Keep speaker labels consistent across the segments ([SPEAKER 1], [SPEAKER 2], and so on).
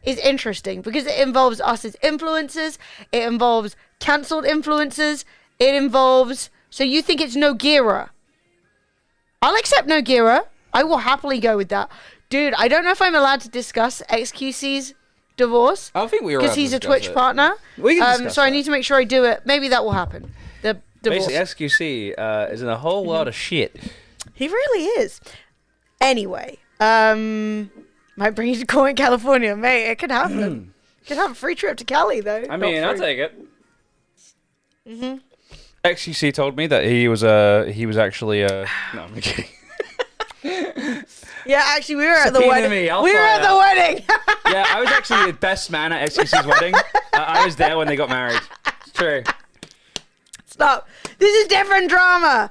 [SPEAKER 1] is interesting because it involves us as influencers. It involves cancelled influencers. It involves... So you think it's Noguiera? I'll accept Noguiera. I will happily go with that. Dude, I don't know if I'm allowed to discuss XQC's divorce.
[SPEAKER 2] I think we were
[SPEAKER 1] because he's a Twitch partner.
[SPEAKER 2] We can discuss
[SPEAKER 1] so I need to make sure I do it. Maybe that will happen. The divorce.
[SPEAKER 2] Basically, XQC is in a whole lot of shit.
[SPEAKER 1] He really is. Anyway, might bring you to court in California, mate. It could happen. Could have a free trip to Cali, though.
[SPEAKER 2] I mean, I'll take it. XQC told me that he was actually no, I'm kidding.
[SPEAKER 1] Yeah, actually, we were at the wedding. We were at the wedding.
[SPEAKER 2] Yeah, I was actually the best man at XQC's wedding. I was there when they got married. It's true.
[SPEAKER 1] Stop. This is different drama.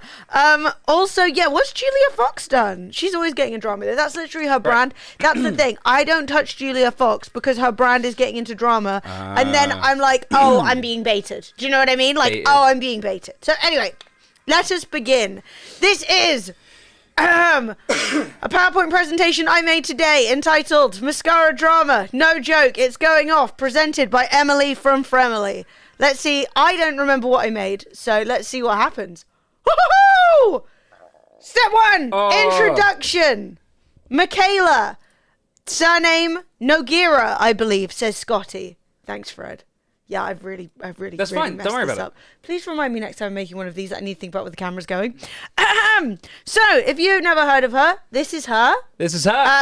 [SPEAKER 1] Also, yeah, what's Julia Fox done? She's always getting in drama. That's literally her brand. That's the thing. I don't touch Julia Fox because her brand is getting into drama. And then I'm like, oh, I'm being baited. Do you know what I mean? Like, baited. Oh, I'm being baited. So anyway, let us begin. This is... a PowerPoint presentation I made today entitled Mascara Drama. No joke, it's going off. Presented by Emily from Fremily. Let's see. I don't remember what I made, so let's see what happens. Woohoo! Step 1, introduction. Michaela. Surname Noguiera, I believe, says Scotty. Thanks, Fred. Yeah, I've really
[SPEAKER 2] That's
[SPEAKER 1] really
[SPEAKER 2] fine.
[SPEAKER 1] messed
[SPEAKER 2] Don't worry
[SPEAKER 1] this
[SPEAKER 2] about
[SPEAKER 1] up. Please remind me next time I'm making one of these. I need to think about where the camera's going. So, if you've never heard of her, this is her.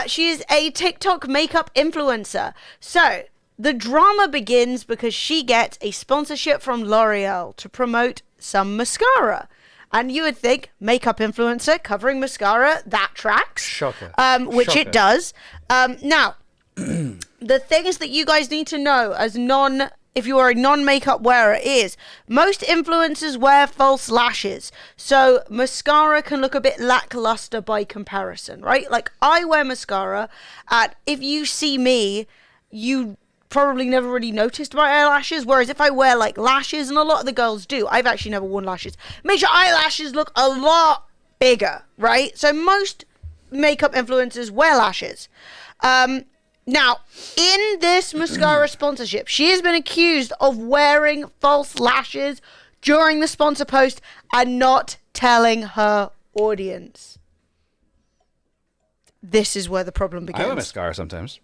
[SPEAKER 1] She is a TikTok makeup influencer. So, the drama begins because she gets a sponsorship from L'Oreal to promote some mascara. And you would think, makeup influencer covering mascara, that tracks.
[SPEAKER 2] Shocker.
[SPEAKER 1] Which it does. Now, the things that you guys need to know as if you are a non-makeup wearer is most influencers wear false lashes. So mascara can look a bit lackluster by comparison, right? Like I wear mascara and if you see me, you probably never really noticed my eyelashes. Whereas if I wear like lashes, and a lot of the girls do, I've actually never worn lashes, makes your eyelashes look a lot bigger, right? So most makeup influencers wear lashes. Now, in this mascara sponsorship, she has been accused of wearing false lashes during the sponsor post and not telling her audience. This is where the problem begins.
[SPEAKER 2] I wear mascara sometimes.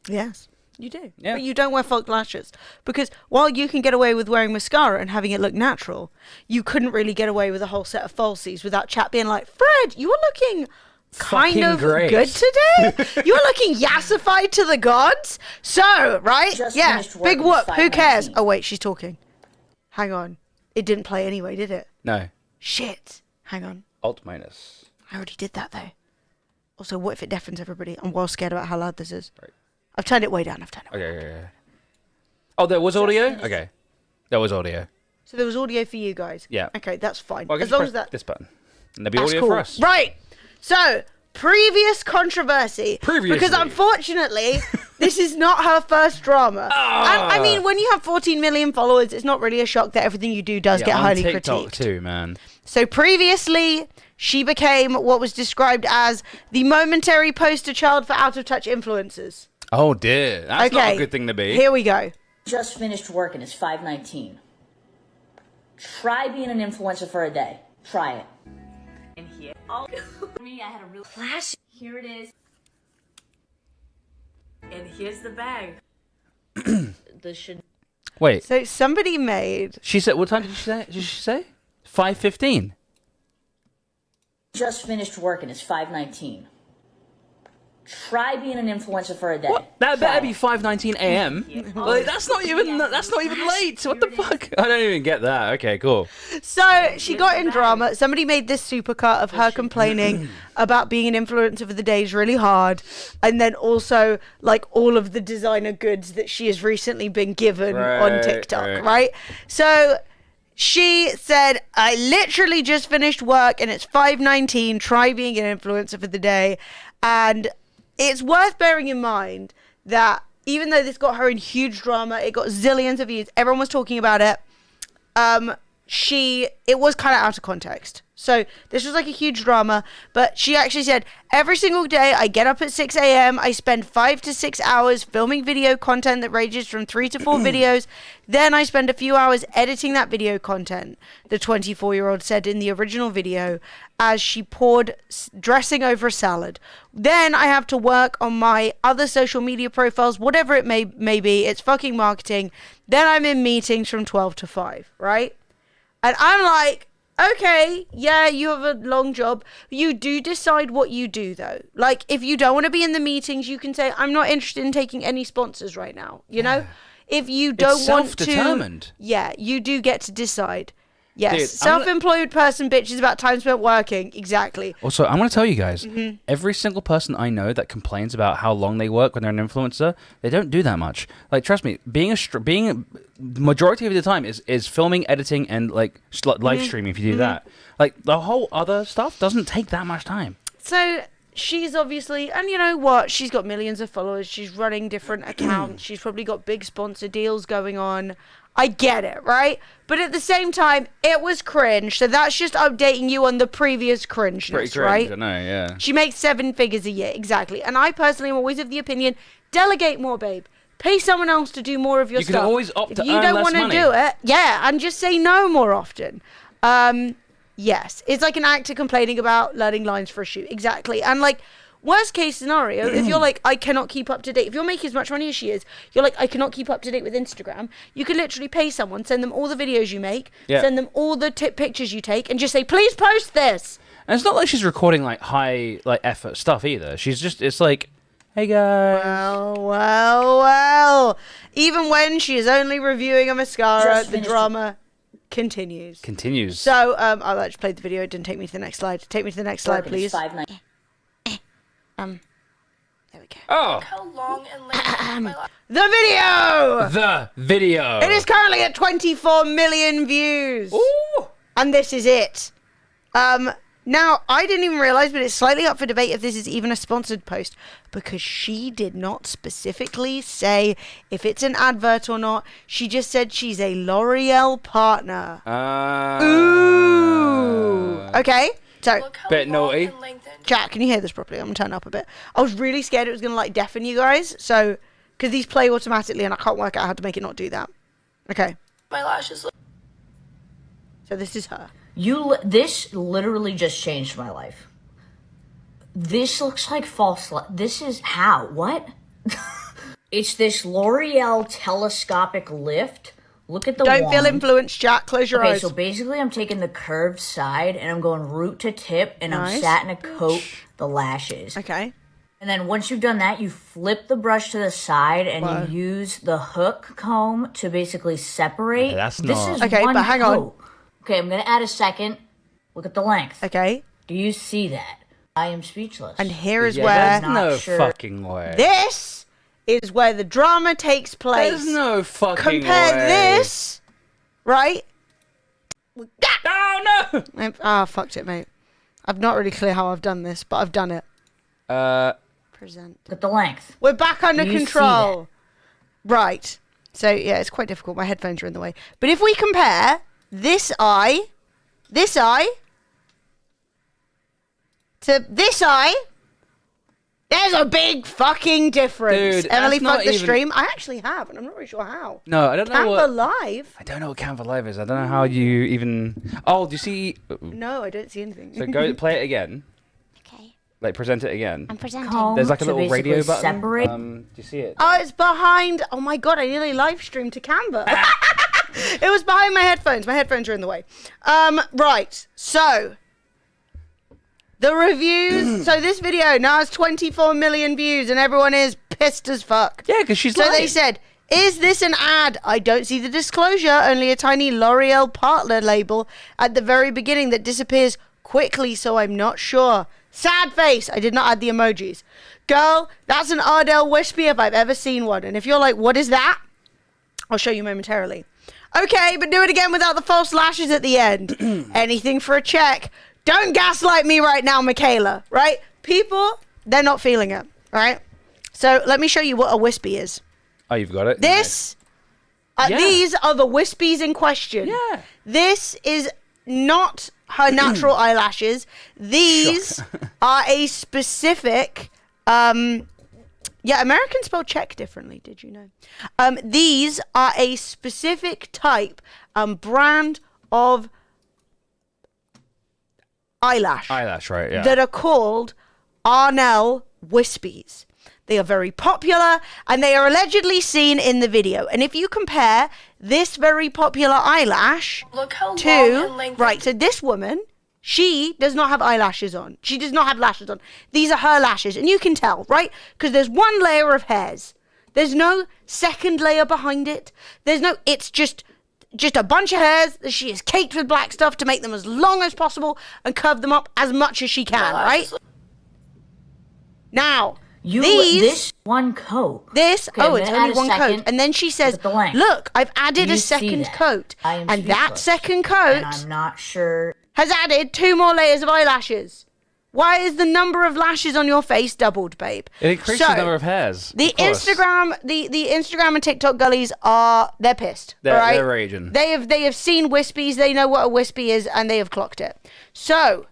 [SPEAKER 1] Yes, you do.
[SPEAKER 2] Yeah.
[SPEAKER 1] But you don't wear false lashes. Because while you can get away with wearing mascara and having it look natural, you couldn't really get away with a whole set of falsies without chat being like, Fred, you are looking... kind of
[SPEAKER 2] great.
[SPEAKER 1] Good today. You're looking yassified to the gods. So, right? Yeah, big whoop. Who cares? Oh, wait, she's talking. Hang on. It didn't play anyway, did it?
[SPEAKER 2] No.
[SPEAKER 1] Shit. Hang on.
[SPEAKER 2] Alt minus.
[SPEAKER 1] I already did that, though. Also, what if it deafens everybody? I'm well scared about how loud this is.
[SPEAKER 2] Right.
[SPEAKER 1] I've turned it way down.
[SPEAKER 2] Okay. Oh, there was audio? Okay. There was audio.
[SPEAKER 1] So there was audio for you guys?
[SPEAKER 2] Yeah.
[SPEAKER 1] Okay, that's fine.
[SPEAKER 2] Well,
[SPEAKER 1] as long as that...
[SPEAKER 2] this button. And there'll be audio for us.
[SPEAKER 1] Right. So, previous controversy. Because unfortunately, this is not her first drama. And I mean, when you have 14 million followers, it's not really a shock that everything you do does get highly
[SPEAKER 2] TikTok
[SPEAKER 1] critiqued.
[SPEAKER 2] too, man.
[SPEAKER 1] So previously, she became what was described as the momentary poster child for out-of-touch influencers.
[SPEAKER 2] Oh dear, that's not a good thing to be.
[SPEAKER 1] Here we go.
[SPEAKER 3] Just finished work and it's 5:19. Try being an influencer for a day. Try it. And here, for me, I had a real flash. Here it is. And here's the bag.
[SPEAKER 2] Wait.
[SPEAKER 1] So somebody made...
[SPEAKER 2] She said, what time did she say? 5:15.
[SPEAKER 3] Just finished work and it's 5:19. Try being an influencer for a day.
[SPEAKER 2] What? That better be 5:19 a.m. Like, that's not even late. What the fuck? I don't even get that. Okay, cool.
[SPEAKER 1] So she got in drama. Somebody made this supercut of her complaining about being an influencer for the day is really hard, and then also like all of the designer goods that she has recently been given on TikTok, right? So she said, I literally just finished work and it's 5:19. Try being an influencer for the day. And it's worth bearing in mind that even though this got her in huge drama, it got zillions of views, everyone was talking about it. it was kind of out of context. So this was like a huge drama, but she actually said, every single day I get up at 6 a.m. I spend 5 to 6 hours filming video content that ranges from 3 to 4 videos. Then I spend a few hours editing that video content, the 24-year-old said in the original video, as she poured dressing over a salad. Then I have to work on my other social media profiles, whatever it may be. It's fucking marketing. Then I'm in meetings from 12 to 5, right? And I'm like, okay, yeah, you have a long job. You do decide what you do, though. Like, if you don't want to be in the meetings, you can say, I'm not interested in taking any sponsors right now, you know? If you don't want to...
[SPEAKER 2] self-determined.
[SPEAKER 1] Yeah, you do get to decide. Yes,
[SPEAKER 2] Dude,
[SPEAKER 1] self-employed person bitches about time spent working. Exactly.
[SPEAKER 2] Also, I'm going to tell you guys, every single person I know that complains about how long they work when they're an influencer, they don't do that much. Like, trust me, being the majority of the time is filming, editing, and like live streaming. If you do that, like the whole other stuff doesn't take that much time.
[SPEAKER 1] So she's obviously, and you know what? She's got millions of followers. She's running different accounts. She's probably got big sponsor deals going on. I get it, right? But at the same time, it was cringe. So that's just updating you on the previous cringeness,
[SPEAKER 2] Pretty cringe,
[SPEAKER 1] right?
[SPEAKER 2] I know, yeah.
[SPEAKER 1] She makes 7 figures a year, exactly. And I personally am always of the opinion, delegate more, babe. Pay someone else to do more of your stuff.
[SPEAKER 2] You can always opt to
[SPEAKER 1] if you
[SPEAKER 2] earn
[SPEAKER 1] don't
[SPEAKER 2] less
[SPEAKER 1] want to
[SPEAKER 2] money.
[SPEAKER 1] do it, yeah, and just say no more often. Yes, it's like an actor complaining about learning lines for a shoot, exactly. And like, worst case scenario, if you're like, I cannot keep up to date, if you're making as much money as she is, you're like, I cannot keep up to date with Instagram, you could literally pay someone, send them all the videos you make, send them all the pictures you take, and just say, please post this.
[SPEAKER 2] And it's not like she's recording like high effort stuff either. She's just, it's like, hey guys.
[SPEAKER 1] Well. Even when she is only reviewing a mascara, the drama continues. So, I'll actually play the video. It didn't take me to the next slide. Take me to the next slide, please. There we go.
[SPEAKER 2] Oh.
[SPEAKER 4] How long and late my life.
[SPEAKER 2] The video.
[SPEAKER 1] It is currently at 24 million views.
[SPEAKER 2] Ooh.
[SPEAKER 1] And this is it. Now, I didn't even realize, but it's slightly up for debate if this is even a sponsored post, because she did not specifically say if it's an advert or not. She just said she's a L'Oreal partner. Ooh. Okay. So,
[SPEAKER 4] Look how
[SPEAKER 2] Bit
[SPEAKER 4] long
[SPEAKER 2] naughty.
[SPEAKER 4] and lengthened.
[SPEAKER 1] Jack, can you hear this properly? I'm going to turn up a bit. I was really scared it was going to, like, deafen you guys. So, because these play automatically and I can't work out how to make it not do that. Okay.
[SPEAKER 4] My lashes look.
[SPEAKER 1] So, this is her.
[SPEAKER 3] This literally just changed my life. This looks like false. This is how? What? It's this L'Oreal Telescopic Lift. Look at the
[SPEAKER 1] Don't feel
[SPEAKER 3] wand.
[SPEAKER 1] influenced, Jack. Close your eyes.
[SPEAKER 3] Okay, so basically I'm taking the curved side and I'm going root to tip and
[SPEAKER 1] Nice.
[SPEAKER 3] I'm satin to coat the lashes.
[SPEAKER 1] Okay.
[SPEAKER 3] And then once you've done that, you flip the brush to the side and you use the hook comb to basically separate.
[SPEAKER 2] That's
[SPEAKER 3] this
[SPEAKER 2] not-
[SPEAKER 3] is
[SPEAKER 1] Okay,
[SPEAKER 3] one
[SPEAKER 1] but hang on.
[SPEAKER 3] coat. Okay, I'm going to add a second. Look at the length.
[SPEAKER 1] Okay.
[SPEAKER 3] Do you see that? I am speechless.
[SPEAKER 1] And here is
[SPEAKER 2] Yeah,
[SPEAKER 1] where
[SPEAKER 2] there's
[SPEAKER 3] Not
[SPEAKER 2] no
[SPEAKER 3] sure.
[SPEAKER 2] fucking way.
[SPEAKER 1] this is where the drama takes place.
[SPEAKER 2] There's no fucking
[SPEAKER 1] Compare
[SPEAKER 2] way.
[SPEAKER 1] this, right?
[SPEAKER 2] Oh no!
[SPEAKER 1] Fucked it, mate. I'm not really clear how I've done this, but I've done it. Present.
[SPEAKER 3] Look at the length.
[SPEAKER 1] We're back under
[SPEAKER 3] Do you see
[SPEAKER 1] control. Right. So, yeah, it's quite difficult. My headphones are in the way. But if we compare this eye to this eye, there's a big fucking difference.
[SPEAKER 2] Dude,
[SPEAKER 1] Emily
[SPEAKER 2] that's not
[SPEAKER 1] fucked the
[SPEAKER 2] even-
[SPEAKER 1] stream. I actually have, and I'm not really sure how.
[SPEAKER 2] No, I don't know
[SPEAKER 1] Canva
[SPEAKER 2] what.
[SPEAKER 1] Live?
[SPEAKER 2] I don't know what Canva Live is. I don't know how you even. Oh, do you see?
[SPEAKER 1] No, I don't see anything.
[SPEAKER 2] So go play it again.
[SPEAKER 5] Okay,
[SPEAKER 2] Like present it again.
[SPEAKER 5] I'm presenting.
[SPEAKER 3] Comb
[SPEAKER 2] There's like a
[SPEAKER 3] to
[SPEAKER 2] little radio
[SPEAKER 3] basically
[SPEAKER 2] button.
[SPEAKER 3] Separate.
[SPEAKER 2] Do you see it?
[SPEAKER 1] Oh, it's behind. Oh my god, I nearly live streamed to Canva. It was behind my headphones. My headphones are in the way. Right. So the reviews. So this video now has 24 million views, and everyone is pissed as fuck.
[SPEAKER 2] Yeah, because she's
[SPEAKER 1] So
[SPEAKER 2] lying.
[SPEAKER 1] they said, "Is this an ad? I don't see the disclosure. Only a tiny L'Oreal partner label at the very beginning that disappears quickly. So I'm not sure." Sad face. I did not add the emojis. Girl, that's an Ardell Wispy if I've ever seen one. And if you're like, what is that? I'll show you momentarily. Okay, but do it again without the false lashes at the end. Anything for a check. Don't gaslight me right now, Michaela. Right? People, they're not feeling it. Right? So let me show you what a wispy is.
[SPEAKER 2] Oh, you've got it.
[SPEAKER 1] This, these are the wispies in question.
[SPEAKER 2] Yeah.
[SPEAKER 1] This is not her natural eyelashes. These are a specific... yeah, Americans spell check differently, did you know? These are a specific type, brand of eyelash.
[SPEAKER 2] Eyelash, right, yeah.
[SPEAKER 1] That are called Arnell Wispies. They are very popular, and they are allegedly seen in the video. And if you compare this very popular eyelash
[SPEAKER 4] Look how long
[SPEAKER 1] to...
[SPEAKER 4] and lengthy.
[SPEAKER 1] Right, so this woman... She does not have eyelashes on. She does not have lashes on. These are her lashes. And you can tell, right? Because there's one layer of hairs. There's no second layer behind it. There's no... It's just a bunch of hairs that she is caked with black stuff to make them as long as possible and curve them up as much as she can, right? Now,
[SPEAKER 3] This one coat.
[SPEAKER 1] This,
[SPEAKER 3] Okay,
[SPEAKER 1] oh,
[SPEAKER 3] I'm
[SPEAKER 1] it's
[SPEAKER 3] gonna
[SPEAKER 1] only
[SPEAKER 3] add a
[SPEAKER 1] one
[SPEAKER 3] second.
[SPEAKER 1] coat. And then she says,
[SPEAKER 3] Look at the length.
[SPEAKER 1] look, I've added
[SPEAKER 3] You
[SPEAKER 1] a
[SPEAKER 3] see
[SPEAKER 1] second
[SPEAKER 3] that.
[SPEAKER 1] coat.
[SPEAKER 3] I am
[SPEAKER 1] And that
[SPEAKER 3] speechless.
[SPEAKER 1] second coat
[SPEAKER 3] And I'm not sure.
[SPEAKER 1] has added 2 more layers of eyelashes. Why is the number of lashes on your face doubled, babe?
[SPEAKER 2] It increases the number of hairs.
[SPEAKER 1] The
[SPEAKER 2] of course.
[SPEAKER 1] the Instagram and TikTok gullies they're pissed.
[SPEAKER 2] They're
[SPEAKER 1] all right?
[SPEAKER 2] raging.
[SPEAKER 1] They have seen wispies, they know what a wispy is, and they have clocked it. So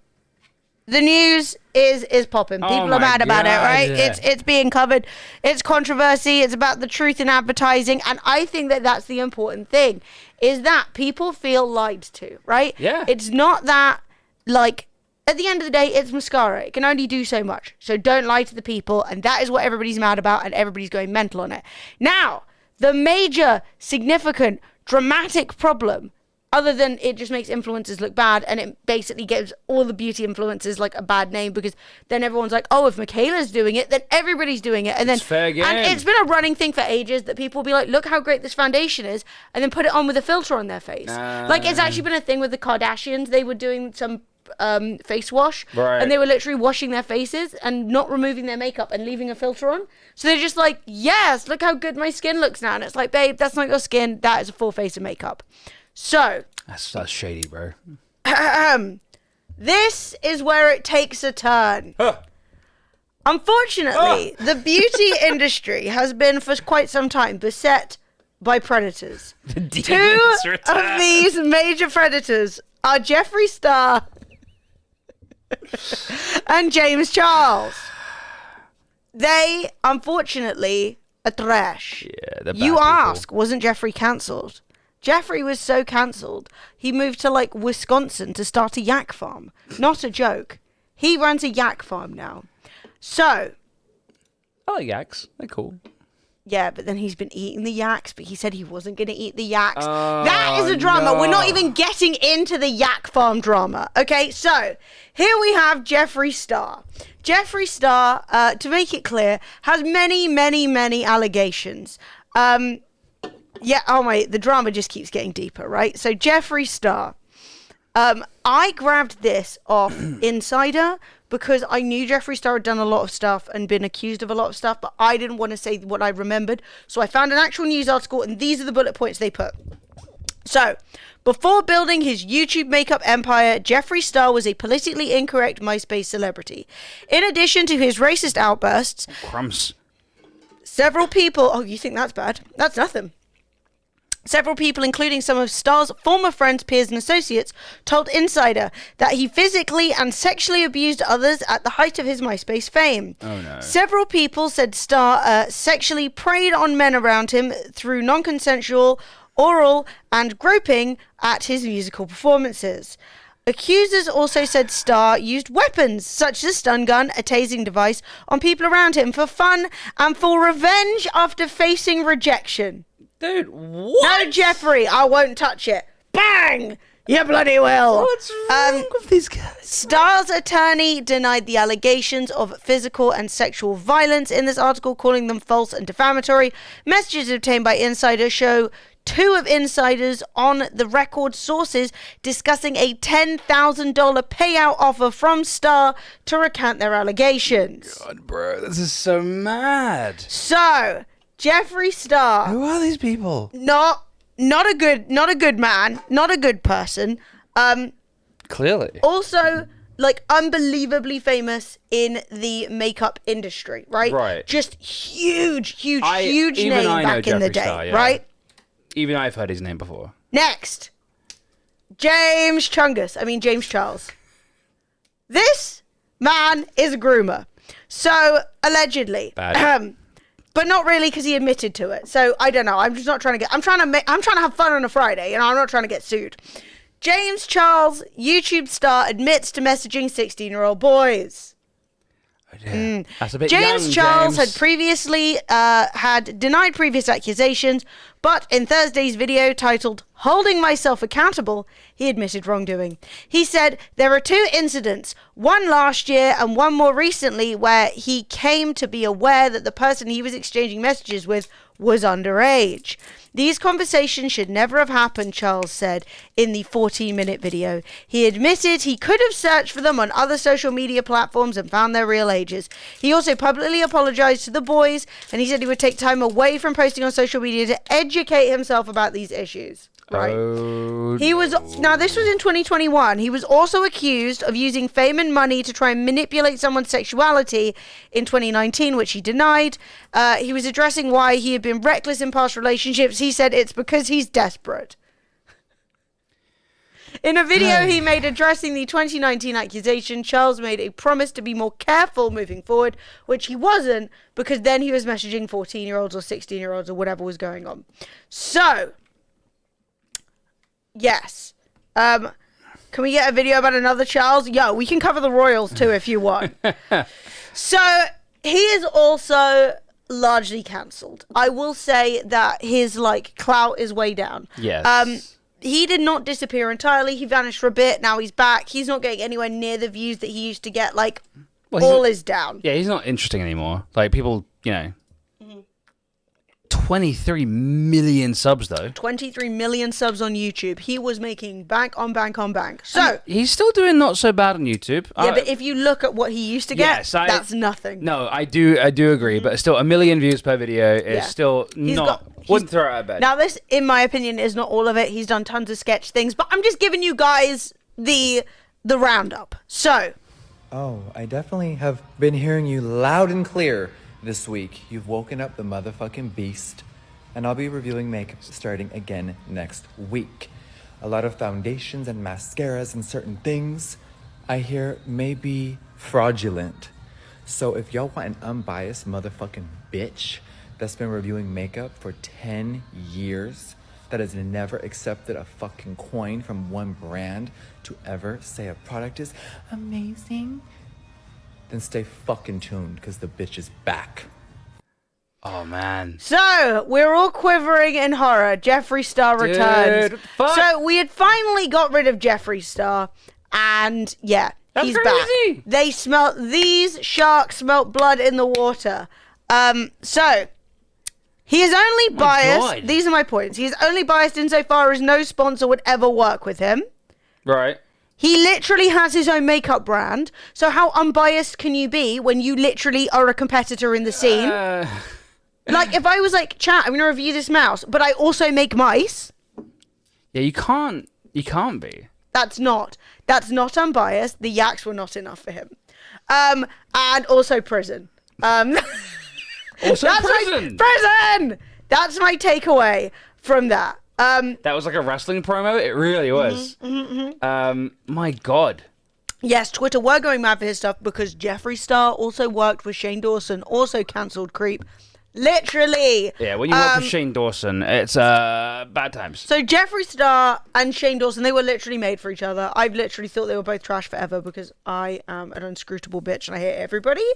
[SPEAKER 1] the news is popping.
[SPEAKER 2] Oh
[SPEAKER 1] People
[SPEAKER 2] my
[SPEAKER 1] are mad about it,
[SPEAKER 2] God,
[SPEAKER 1] right?
[SPEAKER 2] yeah.
[SPEAKER 1] It's being covered. It's controversy. It's about the truth in advertising, and I think that that's the important thing, is that people feel lied to, right?
[SPEAKER 2] Yeah.
[SPEAKER 1] It's not that, like, at the end of the day, it's mascara. It can only do so much. So don't lie to the people, and that is what everybody's mad about, and everybody's going mental on it. Now, the major, significant, dramatic problem, other than it just makes influencers look bad, and it basically gives all the beauty influencers like a bad name, because then everyone's like, oh, if Michaela's doing it, then everybody's doing it. And then
[SPEAKER 2] It's fair game.
[SPEAKER 1] And it's been a running thing for ages that people will be like, look how great this foundation is, and then put it on with a filter on their face. Like, it's actually been a thing with the Kardashians. They were doing some face wash,
[SPEAKER 2] Right.
[SPEAKER 1] and they were literally washing their faces and not removing their makeup and leaving a filter on. So they're just like, yes, look how good my skin looks now. And it's like, babe, that's not your skin. That is a full face of makeup. So
[SPEAKER 2] That's shady, bro.
[SPEAKER 1] this is where it takes a turn. Unfortunately, the beauty industry has been for quite some time beset by predators. Two of these major predators are Jeffree Star and James Charles. They, unfortunately, are trash.
[SPEAKER 2] Yeah, they're bad
[SPEAKER 1] You
[SPEAKER 2] people.
[SPEAKER 1] ask, wasn't Jeffree cancelled? Jeffree was so cancelled, he moved to, like, Wisconsin to start a yak farm. Not a joke. He runs a yak farm now. So,
[SPEAKER 2] I like yaks. They're cool.
[SPEAKER 1] yeah, but then he's been eating the yaks, but he said he wasn't going to eat the yaks. That is a drama.
[SPEAKER 2] no.
[SPEAKER 1] We're not even getting into the yak farm drama. Okay, so here we have Jeffree Star. Jeffree Star, to make it clear, has many, many, many allegations. Yeah, oh my, the drama just keeps getting deeper, right? So Jeffree Star. I grabbed this off Insider because I knew Jeffree Star had done a lot of stuff and been accused of a lot of stuff, but I didn't want to say what I remembered. So I found an actual news article, and these are the bullet points they put. So, before building his YouTube makeup empire, Jeffree Star was a politically incorrect MySpace celebrity. In addition to his racist outbursts,
[SPEAKER 2] Crumbs.
[SPEAKER 1] several people... Oh, you think that's bad? That's nothing. Several people, including some of Star's former friends, peers, and associates, told Insider that he physically and sexually abused others at the height of his MySpace fame.
[SPEAKER 2] Oh, no.
[SPEAKER 1] Several people said Star sexually preyed on men around him through non-consensual, oral, and groping at his musical performances. Accusers also said Star used weapons, such as a stun gun, a tasing device, on people around him for fun and for revenge after facing rejection.
[SPEAKER 2] Dude, what?
[SPEAKER 1] No, Jeffree, I won't touch it. Bang! You bloody will.
[SPEAKER 2] What's wrong with these guys?
[SPEAKER 1] Star's attorney denied the allegations of physical and sexual violence in this article, calling them false and defamatory. Messages obtained by Insider show two of Insider's on the record sources discussing a $10,000 payout offer from Star to recant their allegations.
[SPEAKER 2] God, bro, this is so mad.
[SPEAKER 1] So, Jeffree Star,
[SPEAKER 2] Who are these people?
[SPEAKER 1] not a good man, not a good person.
[SPEAKER 2] Clearly.
[SPEAKER 1] Also, like, unbelievably famous in the makeup industry, right?
[SPEAKER 2] Right.
[SPEAKER 1] Just huge
[SPEAKER 2] even
[SPEAKER 1] name
[SPEAKER 2] I know
[SPEAKER 1] back in the
[SPEAKER 2] Jeffree
[SPEAKER 1] day,
[SPEAKER 2] Star, yeah.
[SPEAKER 1] right?
[SPEAKER 2] Even I've heard his name before.
[SPEAKER 1] Next, James Charles. This man is a groomer. So, allegedly.
[SPEAKER 2] Bad.
[SPEAKER 1] But not really, because he admitted to it. So, I don't know. I'm just not trying to I'm trying to have fun on a Friday, and I'm not trying to get sued. James Charles, YouTube star, admits to messaging 16-year-old boys.
[SPEAKER 2] That's a bit
[SPEAKER 1] James
[SPEAKER 2] young,
[SPEAKER 1] Charles
[SPEAKER 2] James.
[SPEAKER 1] had previously had denied previous accusations, but in Thursday's video titled "Holding Myself Accountable," he admitted wrongdoing. He said there are 2 incidents, one last year and one more recently, where he came to be aware that the person he was exchanging messages with was underage. These conversations should never have happened, Charles said in the 14-minute video. He admitted he could have searched for them on other social media platforms and found their real ages. He also publicly apologized to the boys, and he said he would take time away from posting on social media to educate himself about these issues. Right. Now this was in 2021. He was also accused of using fame and money to try and manipulate someone's sexuality in 2019, which he denied. He was addressing why he had been reckless in past relationships. He said it's because he's desperate. In a video he made addressing the 2019 accusation, Charles made a promise to be more careful moving forward, which he wasn't, because then he was messaging 14-year-olds or 16-year-olds or whatever was going on. So, yes. Can we get a video about another Charles? Yo, we can cover the royals too if you want. So, he is also largely cancelled. I will say that his, clout is way down.
[SPEAKER 2] Yes.
[SPEAKER 1] He did not disappear entirely. He vanished for a bit. Now he's back. He's not getting anywhere near the views that he used to get. All is down.
[SPEAKER 2] Yeah, he's not interesting anymore. People, 23 million subs, though.
[SPEAKER 1] 23 million subs on YouTube. He was making bank on bank on bank. So
[SPEAKER 2] he's still doing not so bad on YouTube.
[SPEAKER 1] Yeah, but if you look at what he used to get, that's nothing.
[SPEAKER 2] No, I do agree, but still 1 million views per video is still wouldn't throw it out of bed.
[SPEAKER 1] Now this, in my opinion, is not all of it. He's done tons of sketch things, but I'm just giving you guys the roundup. So.
[SPEAKER 5] Oh, I definitely have been hearing you loud and clear this week. You've woken up the motherfucking beast, and I'll be reviewing makeup starting again next week. A lot of foundations and mascaras and certain things I hear may be fraudulent. So if y'all want an unbiased motherfucking bitch that's been reviewing makeup for 10 years, that has never accepted a fucking coin from one brand to ever say a product is amazing, then stay fucking tuned, because the bitch is back.
[SPEAKER 2] Oh, man.
[SPEAKER 1] So, we're all quivering in horror. Jeffree Star returns.
[SPEAKER 2] Fuck.
[SPEAKER 1] So, we had finally got rid of Jeffree Star, and
[SPEAKER 2] That's
[SPEAKER 1] he's
[SPEAKER 2] crazy.
[SPEAKER 1] back. These sharks smelt blood in the water. So, he is only biased.
[SPEAKER 2] God.
[SPEAKER 1] These are my points. He is only biased insofar as no sponsor would ever work with him.
[SPEAKER 2] Right.
[SPEAKER 1] He literally has his own makeup brand. So how unbiased can you be when you literally are a competitor in the scene? If I was chat, I'm going to review this mouse, but I also make mice.
[SPEAKER 2] Yeah, you can't be.
[SPEAKER 1] That's not unbiased. The yaks were not enough for him. And also prison.
[SPEAKER 2] Also prison!
[SPEAKER 1] Prison! That's my takeaway from that.
[SPEAKER 2] That was like a wrestling promo. It really was. My God.
[SPEAKER 1] Yes, Twitter were going mad for his stuff because Jeffree Star also worked with Shane Dawson, also cancelled CRIPT. Literally.
[SPEAKER 2] Yeah, when you work with Shane Dawson, it's bad times.
[SPEAKER 1] So Jeffree Star and Shane Dawson, they were literally made for each other. I've literally thought they were both trash forever because I am an unscrutable bitch and I hate everybody.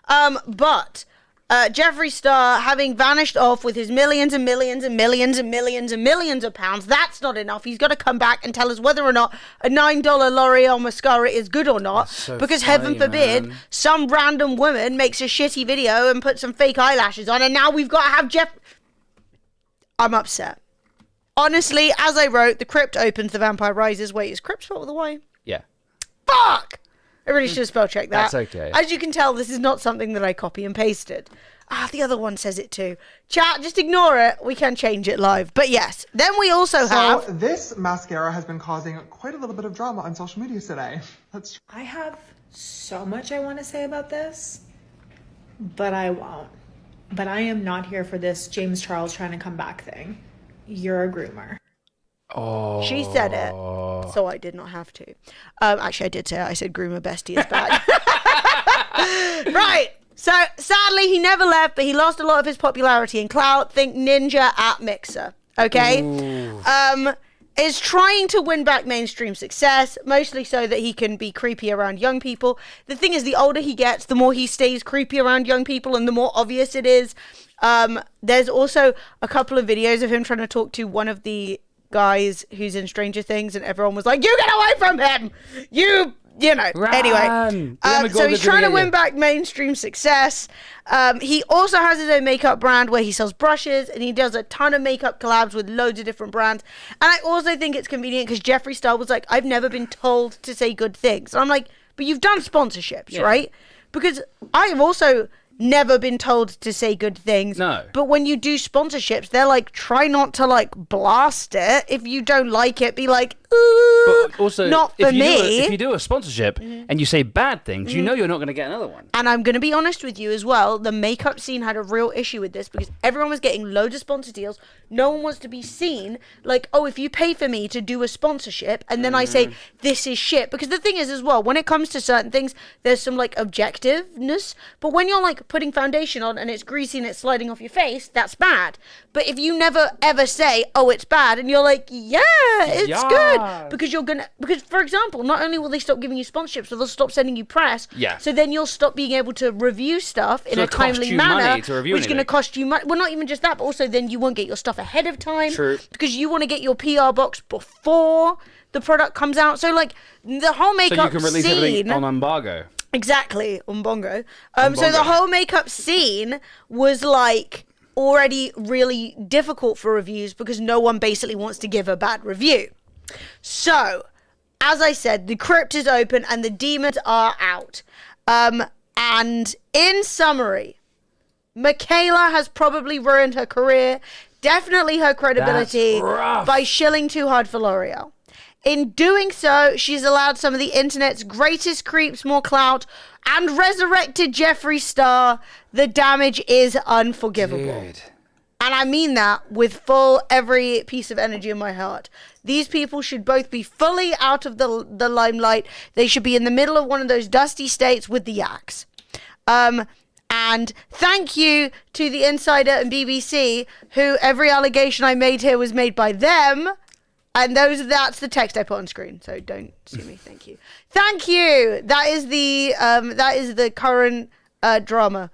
[SPEAKER 1] But Jeffree Star, having vanished off with his millions and millions and millions and millions and millions of pounds, that's not enough. He's got to come back and tell us whether or not a $9 L'Oreal mascara is good or not.
[SPEAKER 2] So
[SPEAKER 1] because
[SPEAKER 2] funny,
[SPEAKER 1] heaven forbid,
[SPEAKER 2] man.
[SPEAKER 1] some random woman makes a shitty video and puts some fake eyelashes on, and now we've got to have Jeff... I'm upset. Honestly, as I wrote, the CRIPT opens, the vampire rises. Wait, is CRIPT spelled with a Y?
[SPEAKER 2] Yeah.
[SPEAKER 1] Fuck! I really should have spell checked that.
[SPEAKER 2] That's okay.
[SPEAKER 1] As you can tell, this is not something that I copy and pasted. The other one says it too. Chat, just ignore it. We can change it live. But yes, then we also have...
[SPEAKER 6] So this mascara has been causing quite a little bit of drama on social media today.
[SPEAKER 7] I have so much I want to say about this, but I won't. But I am not here for this James Charles trying to come back thing. You're a groomer.
[SPEAKER 2] Oh.
[SPEAKER 1] She said it, so I did not have to. Actually, I did say it. I said groomer bestie is back. Right. So, sadly, he never left, but he lost a lot of his popularity and clout. Think Ninja at Mixer. Okay? Is trying to win back mainstream success, mostly so that he can be creepy around young people. The thing is, the older he gets, the more he stays creepy around young people, and the more obvious it is. There's also a couple of videos of him trying to talk to one of the guys who's in Stranger Things, and everyone was like, "You get away from him! You know."
[SPEAKER 2] Run.
[SPEAKER 1] Anyway, so he's trying to win back mainstream success. He also has his own makeup brand where he sells brushes, and he does a ton of makeup collabs with loads of different brands. And I also think it's convenient because Jeffree Star was like, "I've never been told to say good things." And I'm like, "But you've done sponsorships, right?" Because I have also never been told to say good things.
[SPEAKER 2] No.
[SPEAKER 1] But when you do sponsorships, they're like, try not to like blast it. If you don't like it, be like, ooh,
[SPEAKER 2] but also,
[SPEAKER 1] not for me.
[SPEAKER 2] If you do a sponsorship and you say bad things, you know you're not going to get another one.
[SPEAKER 1] And I'm going to be honest with you as well. The makeup scene had a real issue with this because everyone was getting loads of sponsor deals. No one wants to be seen like, oh, if you pay for me to do a sponsorship and then I say this is shit. Because the thing is as well, when it comes to certain things, there's some like objectiveness. But when you're like putting foundation on and it's greasy and it's sliding off your face, that's bad. But if you never ever say, oh, it's bad, and you're like, yeah, it's good. Because because for example, not only will they stop giving you sponsorships, but they'll stop sending you press.
[SPEAKER 2] Yeah.
[SPEAKER 1] So then you'll stop being able to review stuff in a timely manner, which is going to cost you money. Well, not even just that, but also then you won't get your stuff ahead of time.
[SPEAKER 2] True.
[SPEAKER 1] Because you want to get your PR box before the product comes out. So like the whole makeup
[SPEAKER 2] So you can release
[SPEAKER 1] scene,
[SPEAKER 2] everything on embargo.
[SPEAKER 1] Exactly, on Bongo. So the whole makeup scene was like already really difficult for reviews because no one basically wants to give a bad review. So, as I said, the crypt is open and the demons are out. And in summary, Michaela has probably ruined her career, definitely her credibility, by shilling too hard for L'Oreal. In doing so, she's allowed some of the internet's greatest creeps more clout and resurrected Jeffree Star. The damage is unforgivable.
[SPEAKER 2] Dude.
[SPEAKER 1] And I mean that with full every piece of energy in my heart. These people should both be fully out of the limelight. They should be in the middle of one of those dusty states with the axe. And thank you to the Insider and BBC, who every allegation I made here was made by them. And that's the text I put on screen, so don't sue me. Thank you. Thank you. That is the current drama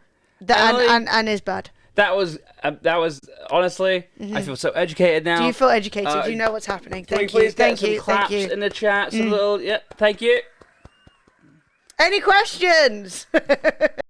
[SPEAKER 1] and is bad.
[SPEAKER 2] That was honestly. I feel so educated now.
[SPEAKER 1] Do you feel educated? Do you know what's happening? Thank you.
[SPEAKER 2] Please
[SPEAKER 1] Thank
[SPEAKER 2] get
[SPEAKER 1] you.
[SPEAKER 2] some claps
[SPEAKER 1] Thank you.
[SPEAKER 2] in the chat. Some little thank you.
[SPEAKER 1] Any questions?